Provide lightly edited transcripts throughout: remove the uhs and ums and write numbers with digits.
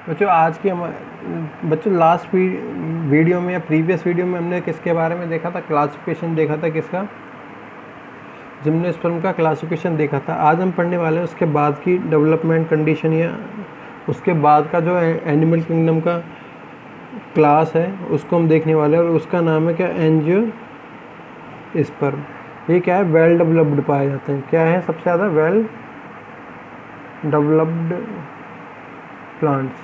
बच्चों आज की हम बच्चों लास्ट वीडियो में या प्रीवियस वीडियो में हमने किसके बारे में देखा था, क्लासिफिकेशन देखा था किसका, जिम्नोस्पर्म का क्लासिफिकेशन देखा था। आज हम पढ़ने वाले हैं उसके बाद की डेवलपमेंट कंडीशन या उसके बाद का जो एनिमल किंगडम का क्लास है उसको हम देखने वाले हैं, और उसका नाम है क्या, एंजियोस्पर्म। ये क्या है, वेल डेवलप्ड पाए जाते हैं। क्या है सबसे ज़्यादा वेल डेवलप्ड प्लांट्स,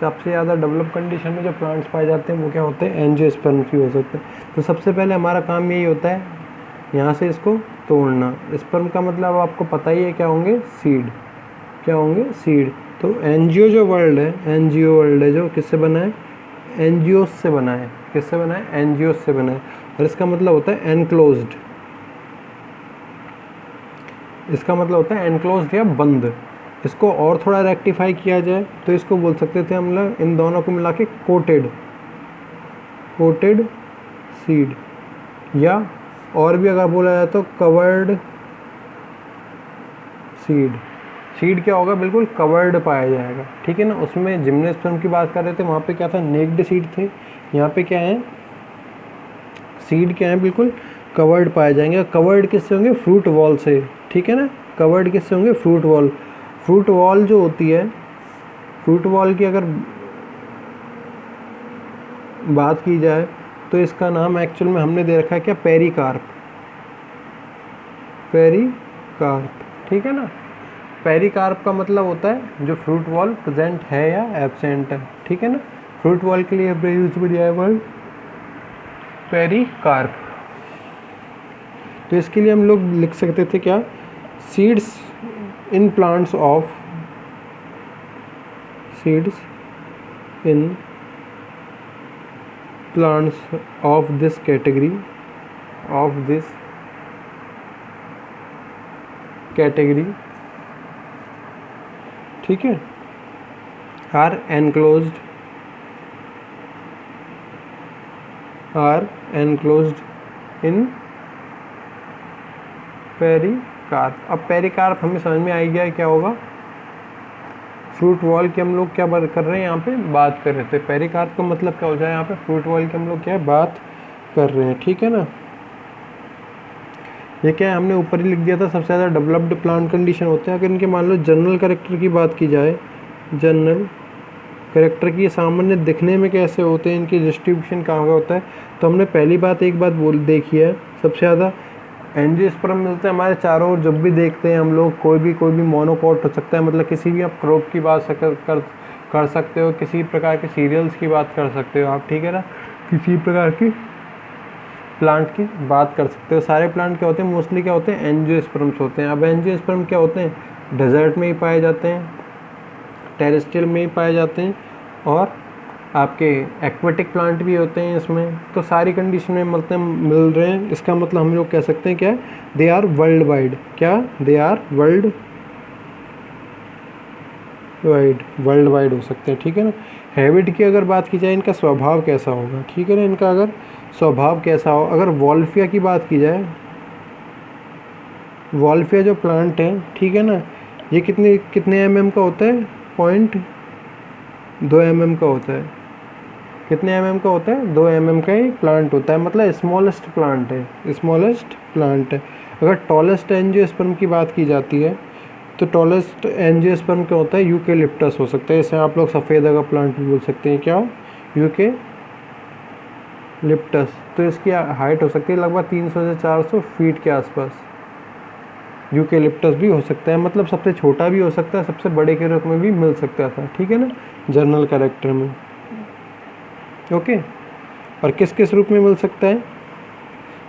सबसे ज़्यादा डेवलप कंडीशन में जो प्लांट्स पाए जाते हैं वो क्या होते हैं, एंजियोस्पर्म की हो सकते हैं। तो सबसे पहले हमारा काम यही होता है यहाँ से इसको तोड़ना। स्पर्म का मतलब आपको पता ही है क्या होंगे, सीड। क्या होंगे, सीड। तो एंजियो जो वर्ल्ड है, एंजियो वर्ल्ड है जो किससे बना है, एंजियोस से बना है। किससे बना है, एंजियोस से बना है। और इसका मतलब होता है एनक्लोज्ड, इसका मतलब होता है एनक्लोज्ड या बंद। इसको और थोड़ा रेक्टिफाई किया जाए तो इसको बोल सकते थे हम लोग, इन दोनों को मिला के कोटेड, कोटेड सीड, या और भी अगर बोला जाए तो कवर्ड सीड। सीड क्या होगा, बिल्कुल कवर्ड पाया जाएगा, ठीक है ना। उसमें जिम्नोस्पर्म की बात कर रहे थे, वहाँ पे क्या था, नेक्ड सीड थे। यहाँ पे क्या है, सीड क्या है, बिल्कुल कवर्ड पाए जाएंगे। कवर्ड किससे होंगे, फ्रूट वॉल से, ठीक है ना। कवर्ड किससे होंगे, फ्रूट वॉल। फ्रूट वॉल जो होती है, फ्रूट वॉल की अगर बात की जाए तो इसका नाम एक्चुअल में हमने दे रखा है क्या, पेरिकार्प, पेरिकार्प, ठीक है ना। पेरिकार्प का मतलब होता है जो फ्रूट वॉल प्रेजेंट है या एब्सेंट है, ठीक है ना। फ्रूट वॉल के लिए यूज किया है वर्ड पेरिकार्प। तो इसके लिए हम लोग लिख सकते थे क्या, seeds in plants of, seeds in plants of this category, of this category, ठीक है, are enclosed, are enclosed in pericarp. अब पेरिकार्प हमें समझ में आ गया क्या होगा, फ्रूट वॉल की हम लोग क्या बात कर रहे हैं, यहाँ पे बात कर रहे थे। पेरिकार्प का मतलब क्या हो जाए, यहाँ पे फ्रूट वॉल की हम लोग क्या बात कर रहे हैं, ठीक है ना। ये क्या है, हमने ऊपर ही लिख दिया था, सबसे ज़्यादा डेवलप्ड प्लांट कंडीशन होते हैं। अगर इनके मान लो जनरल कैरेक्टर की बात की जाए, जनरल कैरेक्टर की सामान्य दिखने में कैसे होते हैं, इनकी डिस्ट्रीब्यूशन कहाँ का होता है, तो हमने पहली बात एक बात देखी है, सबसे ज़्यादा एंजियोस्पर्म मिलते हैं हमारे चारों ओर। जब भी देखते हैं हम लोग, कोई भी मोनोकॉट हो सकता है, मतलब किसी भी आप क्रॉप की बात कर सकते हो, किसी प्रकार के सीरियल्स की बात कर सकते हो आप, ठीक है ना, किसी प्रकार की प्लांट की बात कर सकते हो। सारे प्लांट क्या होते हैं, मोस्टली क्या होते हैं, एंजियोस्पर्म्स होते हैं। अब एंजियोस्पर्म क्या होते हैं, डेजर्ट में ही पाए जाते हैं, टेरेस्ट्रियल में ही पाए जाते हैं, और आपके एक्वेटिक प्लांट भी होते हैं इसमें। तो सारी कंडीशन में मिल रहे हैं। इसका मतलब हम लोग कह सकते हैं क्या, दे आर वर्ल्ड वाइड। क्या, दे आर वर्ल्ड वाइड हो सकते हैं, ठीक है ना। हैबिट की अगर बात की जाए, इनका स्वभाव कैसा होगा, ठीक है ना, इनका अगर स्वभाव कैसा हो। अगर वॉल्फिया की बात की जाए, वॉल्फिया जो प्लांट है, ठीक है ना, ये कितने mm का होता है, 0.2 mm का होता है। कितने mm का होता है, 2 mm का ही प्लांट होता है, मतलब स्मॉलेस्ट प्लांट है, स्मॉलेस्ट प्लांट है। अगर टॉलेस्ट एंजियोस्पर्म की बात की जाती है तो टॉलेस्ट एंजियोस्पर्म क्या होता है, यूकेलिप्टस हो सकता है। इसे आप लोग सफ़ेदा का प्लांट भी बोल सकते हैं, क्या, यूकेलिप्टस। तो इसकी हाइट हो सकती है लगभग 300 से 400 फीट के आसपास। यूकेलिप्टस भी हो सकता है, मतलब सबसे छोटा भी हो सकता है, सबसे बड़े के रूप में भी मिल सकता था, ठीक है ना, जनरल कैरेक्टर में, ओके। और किस किस रूप में मिल सकता है,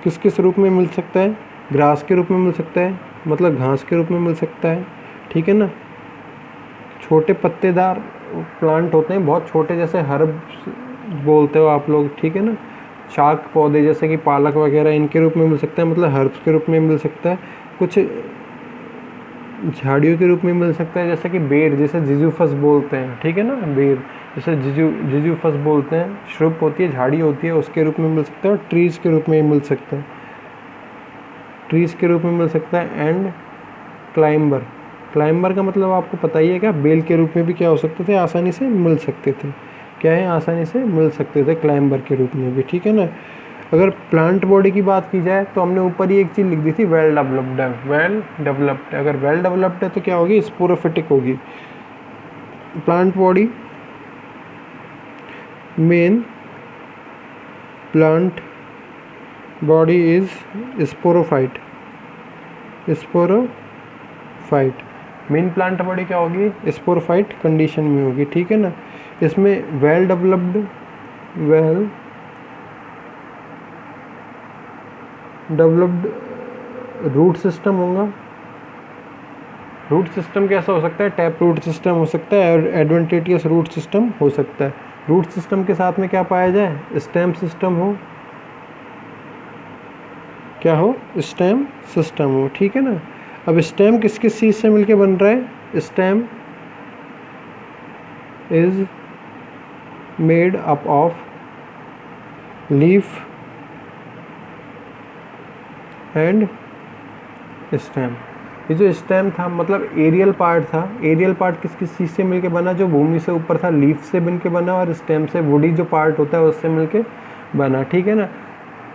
किस किस रूप में मिल सकता है, ग्रास के रूप में मिल सकता है, मतलब घास के रूप में मिल सकता है, ठीक है ना। छोटे पत्तेदार प्लांट होते हैं, बहुत छोटे, जैसे हर्ब बोलते हो आप लोग, ठीक है ना। शाक पौधे जैसे कि पालक वगैरह, इनके रूप में मिल सकता है, मतलब हर्ब्स के रूप में मिल सकता है। कुछ झाड़ियों के रूप में मिल सकता है, जैसे कि बेर, जैसे जिजूफस बोलते हैं, ठीक है ना, बेर जैसे जिजूफस बोलते हैं, श्रुप होती है, झाड़ी होती है, उसके रूप में मिल सकता है। और ट्रीज़ के रूप में मिल सकता है, ट्रीज़ के रूप में मिल सकता है। एंड क्लाइंबर क्लाइंबर का मतलब आपको पता ही है क्या, बेल के रूप में भी क्या हो सकते थे, आसानी से मिल सकते थे, क्या है, आसानी से मिल सकते थे क्लाइंबर के रूप में भी, ठीक है ना। अगर प्लांट बॉडी की बात की जाए तो हमने ऊपर ही एक चीज़ लिख दी थी, वेल डेवलप्ड है, वेल डेवलप्ड। अगर वेल डेवलप्ड है तो क्या होगी, स्पोरोफिटिक होगी। Plant body, main plant body is sporophyte, sporophyte. Main plant body क्या होगी, स्पोरोफाइट कंडीशन में होगी, ठीक है ना। इसमें वेल डेवलप्ड रूट सिस्टम होगा। रूट सिस्टम कैसा हो सकता है, टैप रूट सिस्टम हो सकता है और एडवेंटिशियस रूट सिस्टम हो सकता है। रूट सिस्टम के साथ में क्या पाया जाए, स्टेम सिस्टम हो, क्या हो, स्टेम सिस्टम हो, ठीक है ना। अब स्टेम किस किस चीज़ से मिलके बन रहा है, stem is made up of leaf and stem. ये जो स्टेम था मतलब एरियल पार्ट था, एरियल पार्ट किस किस चीज़ से मिलके बना, जो भूमि से ऊपर था, लीफ से मिलके बना, और स्टेम से वुडी जो पार्ट होता है उससे मिलके बना, ठीक है ना।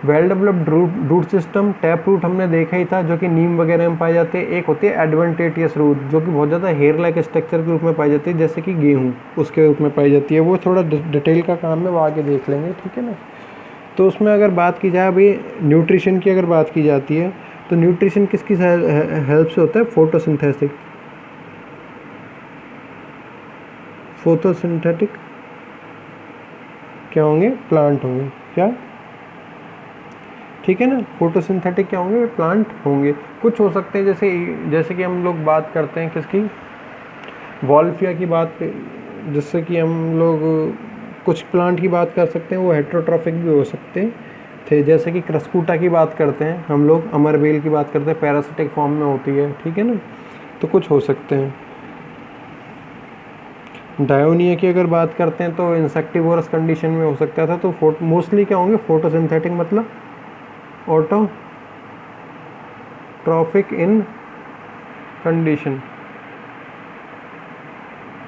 Well developed root system, tap root हमने देखा ही था जो कि नीम वगैरह में पाए जाते हैं। एक होती है एडवेंटिशियस रूट जो कि बहुत ज़्यादा हेयर लाइक स्ट्रक्चर के रूप में पाई जाती है, जैसे कि गेहूँ उसके रूप में पाई जाती है। वो थोड़ा डिटेल का काम है, वो आगे देख लेंगे, ठीक है ना। तो उसमें अगर बात की जाए अभी न्यूट्रिशन की, अगर बात की जाती है तो न्यूट्रिशन किसकी हेल्प से होता है, फोटोसिंथेटिक क्या होंगे, प्लांट होंगे, क्या, ठीक है ना। फोटोसिंथेटिक क्या होंगे, प्लांट होंगे। कुछ हो सकते हैं जैसे कि हम लोग बात करते हैं किसकी, वॉल्फिया की बात, जिससे कि हम लोग कुछ प्लांट की बात कर सकते हैं, वो हेट्रोट्रॉफिक भी हो सकते थे, जैसे कि क्रस्कूटा की बात करते हैं हम लोग, अमरबेल की बात करते हैं, पैरासिटिक फॉर्म में होती है, ठीक है ना। तो कुछ हो सकते हैं। डायोनिया की अगर बात करते हैं तो इंसेक्टिवोरस कंडीशन में हो सकता था। तो मोस्टली क्या होंगे, फोटोसिंथेटिक मतलब ऑटोट्रॉफिक इन कंडीशन,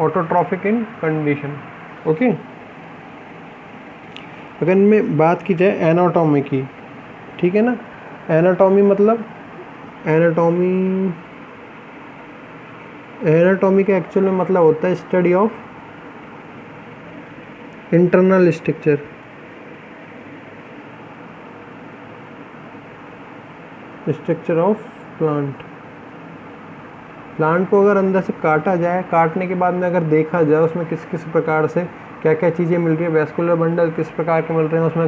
ऑटोट्रॉफिक इन कंडीशन, ओके। अगर इनमें बात की जाए एनाटॉमी की, ठीक है ना। एनाटॉमी मतलब एनाटॉमी का एक्चुअल में मतलब होता है study of internal structure, structure of plant को अगर अंदर से काटा जाए, काटने के बाद में अगर देखा जाए उसमें किस किस प्रकार से क्या क्या चीज़ें मिल रही है, वेस्कुलर बंडल किस प्रकार के मिल रहे हैं उसमें,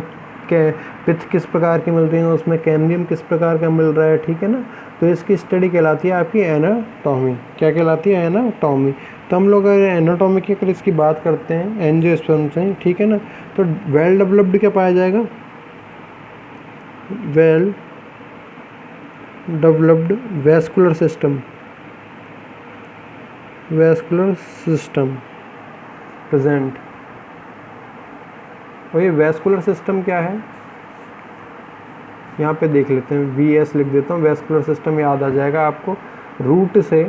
पित्त किस प्रकार की मिल रही है उसमें, कैम्बियम किस प्रकार का मिल रहा है, ठीक है ना। तो इसकी स्टडी कहलाती है आपकी एनाटॉमी। क्या कहलाती है, एनाटॉमी। तो हम लोग अगर एनाटॉमी की अगर इसकी बात करते हैं एंजियोस्पर्म से, ठीक है ना, तो वेल डेवलप्ड क्या पाया जाएगा, well developed vascular system present. और ये वैस्कुलर सिस्टम क्या है, यहाँ पे देख लेते हैं, VS लिख देता हूँ, वैस्कुलर सिस्टम याद आ जाएगा आपको। रूट से,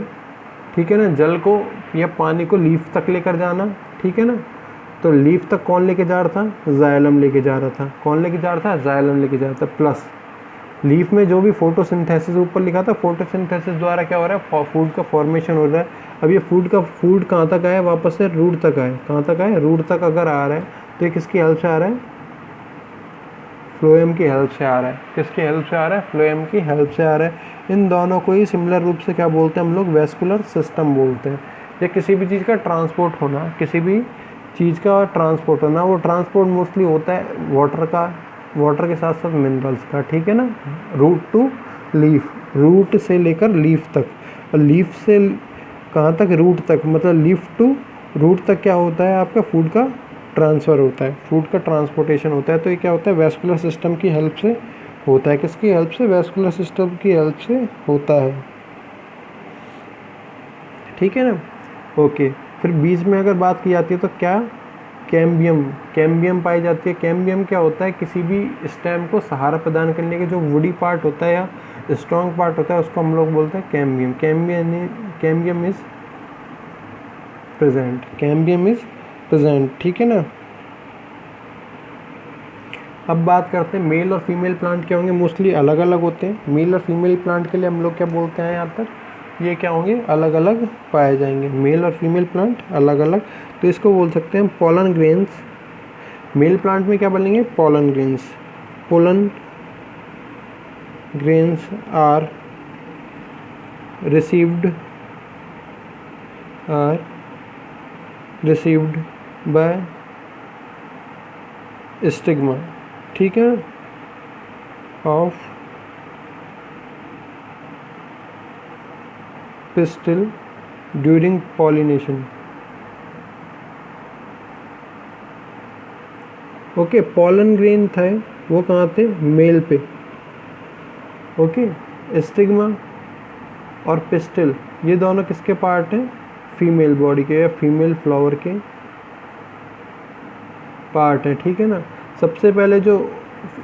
ठीक है ना, जल को या पानी को लीफ तक लेकर जाना, ठीक है ना। तो लीफ तक कौन लेके जा रहा था, जाइलम लेके जा रहा था। कौन लेके जा रहा था, जाइलम लेके जा रहा था। प्लस लीफ में जो भी फोटोसिंथेसिस ऊपर लिखा था, फोटोसिंथेसिस द्वारा क्या हो रहा है, फूड का फॉर्मेशन हो रहा है। अब ये फूड कहाँ तक आया, वापस से रूट तक आए, कहाँ तक आए, रूट तक अगर आ रहा है तो ये किसकी हेल्प से आ रहा है, फ्लोएम की हेल्प से आ रहा है। किसकी हेल्प से आ रहा है, फ्लोएम की हेल्प से आ रहा है। इन दोनों को ही सिमिलर रूप से क्या बोलते हैं हम लोग, वैस्कुलर सिस्टम बोलते हैं। या किसी भी चीज़ का ट्रांसपोर्ट होना, किसी भी चीज़ का ट्रांसपोर्ट होना, वो ट्रांसपोर्ट मोस्टली होता है वाटर का, वाटर के साथ साथ मिनरल्स का, ठीक है ना। रूट टू लीफ, रूट से लेकर लीफ तक, और लीफ से कहाँ तक, रूट तक, मतलब लीफ टू रूट तक क्या होता है आपका, फूड का ट्रांसफ़र होता है, फूड का ट्रांसपोर्टेशन होता है। तो ये क्या होता है, वैस्कुलर सिस्टम की हेल्प से होता है। किसकी हेल्प से, वैस्कुलर सिस्टम की हेल्प से होता है, ठीक है ना। ओके, फिर बीच में अगर बात की जाती है तो क्या, कैम्बियम, कैम्बियम पाई जाती है। कैम्बियम क्या होता है, किसी भी स्टेम को सहारा प्रदान करने के जो वुडी पार्ट होता है या स्ट्रॉन्ग पार्ट होता है उसको हम लोग बोलते हैं cambium. Cambium is present, cambium is present, ठीक है ना। अब बात करते हैं मेल और फीमेल प्लांट क्या होंगे, मोस्टली अलग अलग होते हैं। मेल और फीमेल प्लांट के लिए हम लोग क्या बोलते हैं, यहाँ पर ये क्या होंगे, अलग अलग पाए जाएंगे। मेल और फीमेल प्लांट अलग अलग, तो इसको बोल सकते हैं पॉलन ग्रेन्स। मेल प्लांट में क्या बनेंगे, pollen grains. Pollen grains are received by stigma, ठीक है, of pistil during pollination. Okay, pollen grain थे वो कहाँ थे, मेल पे। ओके, स्टिग्मा और पिस्टिल ये दोनों किसके पार्ट हैं, फीमेल बॉडी के या फीमेल फ्लावर के पार्ट है, ठीक है ना। सबसे पहले जो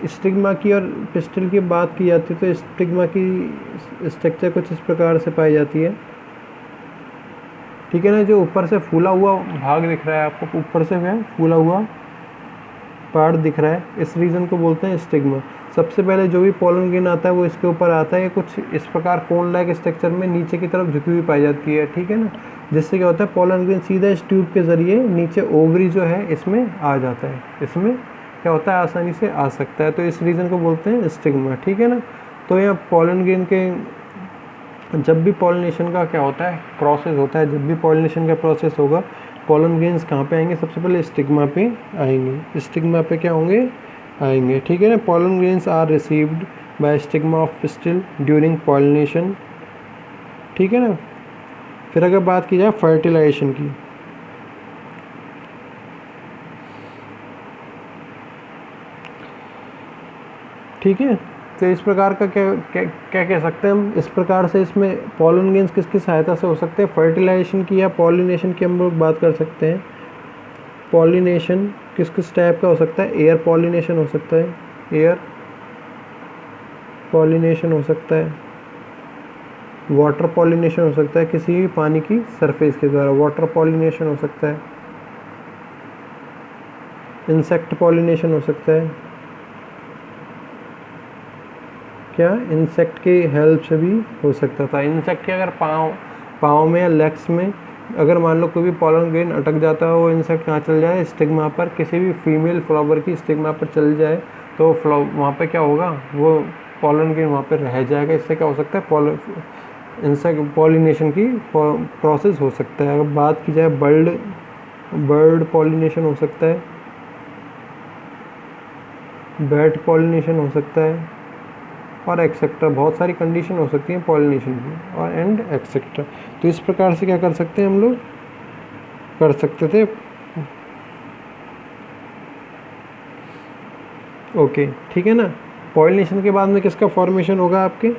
स्टिग्मा की और पिस्टिल की बात की जाती है तो स्टिग्मा की स्ट्रक्चर कुछ इस प्रकार से पाई जाती है, ठीक है ना। जो ऊपर से फूला हुआ भाग दिख रहा है आपको, ऊपर से है फूला हुआ पार्ट दिख रहा है, इस रीजन को बोलते हैं स्टिग्मा। सबसे पहले जो भी पॉलन ग्रेन आता है वो इसके ऊपर आता है, कुछ इस प्रकार कोन लाइक स्ट्रक्चर में नीचे की तरफ झुकी हुई पाई जाती है, ठीक है ना। जिससे क्या होता है, पॉलन ग्रेन सीधा इस ट्यूब के ज़रिए नीचे ओवरी जो है इसमें आ जाता है, इसमें क्या होता है आसानी से आ सकता है, तो इस रीजन को बोलते हैं स्टिग्मा, ठीक है ना। तो यहाँ पॉलन ग्रेन के जब भी पॉलिनेशन का क्या होता है प्रोसेस होता है, जब भी पॉलिनेशन का प्रोसेस होगा, पॉलन ग्रेन्स कहाँ पे आएंगे, सबसे पहले स्टिग्मा पे आएंगे। स्टिग्मा पे क्या होंगे, आएंगे, ठीक है ना। Pollen grains are received by stigma of pistil during pollination, ठीक है ना। फिर अगर बात की जाए फर्टिलाइजेशन की, ठीक है, तो इस प्रकार का क्या कह सकते हैं हम, इस प्रकार से इसमें पॉलन ग्रेन्स किसकी सहायता से हो सकते हैं, फर्टिलाइजेशन की या पॉलिनेशन की हम लोग बात कर सकते हैं। पॉलिनेशन किस किस टाइप का हो सकता है, एयर पॉलिनेशन हो सकता है, एयर पॉलिनेशन हो सकता है, वाटर पॉलिनेशन हो सकता है, किसी भी पानी की सरफेस के द्वारा वाटर पॉलिनेशन हो सकता है, इंसेक्ट पॉलिनेशन हो सकता है, क्या इंसेक्ट की हेल्प से भी हो सकता था। इंसेक्ट के अगर पाँव में या लेग्स में अगर मान लो कोई भी पॉलन ग्रेन अटक जाता है, वो इंसेक्ट कहाँ चल जाए, स्टिग्मा पर, किसी भी फीमेल फ्लावर की स्टिग्मा पर चल जाए तो वहाँ पे क्या होगा, वो पॉलन ग्रेन वहाँ पे रह जाएगा। इससे क्या हो सकता है, इंसेक्ट पॉलिनेशन की प्रोसेस हो सकता है। अगर बात की जाए बर्ड पॉलिनेशन हो सकता है, बैट पॉलिनेशन हो सकता है, और एक्सेट्रा, बहुत सारी कंडीशन हो सकती हैं पॉलिनेशन की, और एंड एक्सेट्रा। तो इस प्रकार से क्या कर सकते हैं हम लोग, कर सकते थे। ओके, ठीक है ना। पॉलिनेशन के बाद में किसका फॉर्मेशन होगा, आपके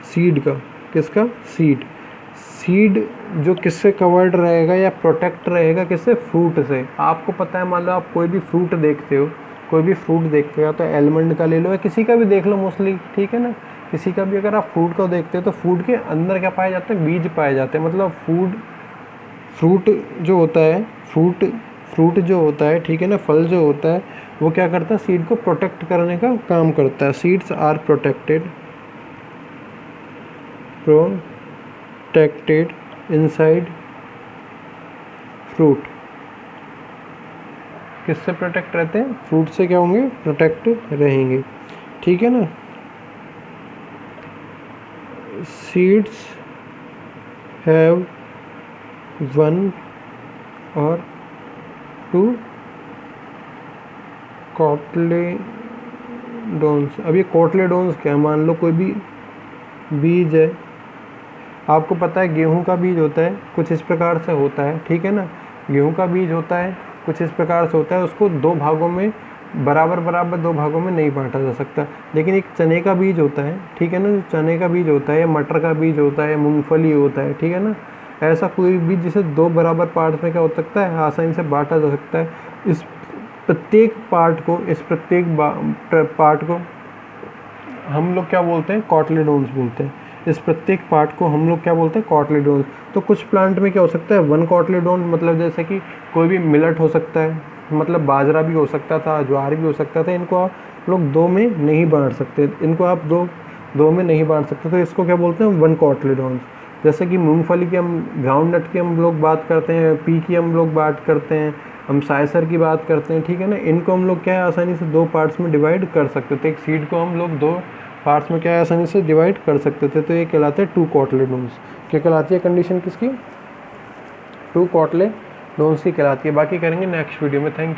सीड का, किसका, सीड जो किससे कवर्ड रहेगा या प्रोटेक्ट रहेगा, किससे, फ्रूट से। आपको पता है, मान लो आप कोई भी फ्रूट देखते हो, तो एलमंड का ले लो या किसी का भी देख लो मोस्टली, ठीक है ना। किसी का भी अगर आप फ्रूट को देखते हो तो फ्रूट के अंदर क्या पाए जाते हैं, बीज पाए जाते हैं। मतलब फ्रूट जो होता है, फ्रूट जो होता है, ठीक है ना, फल जो होता है वो क्या करता है, सीड को प्रोटेक्ट करने का काम करता है। Seeds are protected inside fruit. किससे प्रोटेक्ट रहते हैं, फ्रूट से क्या होंगे, प्रोटेक्ट रहेंगे, ठीक है ना। Seeds have 1 or 2 कोटलेडोन्स। अब ये कोटलेडोन्स क्या है, मान लो कोई भी बीज है, आपको पता है गेहूं का बीज होता है कुछ इस प्रकार से होता है, ठीक है ना। गेहूं का बीज होता है कुछ इस प्रकार से होता है, उसको 2 भागों में बराबर 2 भागों में नहीं बांटा जा सकता। लेकिन एक चने का बीज होता है, ठीक है ना, जो चने का बीज होता है, या मटर का बीज होता है, मूंगफली होता है, ठीक है ना, ऐसा कोई भी जिसे दो बराबर पार्ट्स में क्या हो सकता है, आसानी से बांटा जा सकता है। इस प्रत्येक पार्ट को हम लोग क्या बोलते हैं, कॉटलेडोन्स बोलते हैं। इस प्रत्येक पार्ट को हम लोग क्या बोलते हैं, कॉटलेडोन्स। तो कुछ प्लांट में क्या हो सकता है, वन कॉटलेडोन, मतलब जैसे कि कोई भी मिलेट हो सकता है, मतलब बाजरा भी हो सकता था, ज्वार भी हो सकता था। इनको आप लोग दो में नहीं बांट सकते, इनको आप दो में नहीं बांट सकते, तो इसको क्या बोलते हैं, वन कॉटलेडोन्स। जैसे कि मूंगफली की हम, ग्राउंड नट की हम लोग बात करते हैं, पी की हम लोग बात करते हैं, हम साइसर की बात करते हैं, ठीक है ना। इनको हम लोग क्या है, आसानी से दो पार्ट्स में डिवाइड कर सकते थे। एक सीड को हम लोग दो पार्ट्स में क्या है, आसानी से डिवाइड कर सकते थे। तो ये कहलाते हैं टू कॉटलेडोन्स। क्या कहलाती है कंडीशन किसकी, टू कॉटलेडोन्स की कहलाती है। बाकी करेंगे नेक्स्ट वीडियो में। Thank you.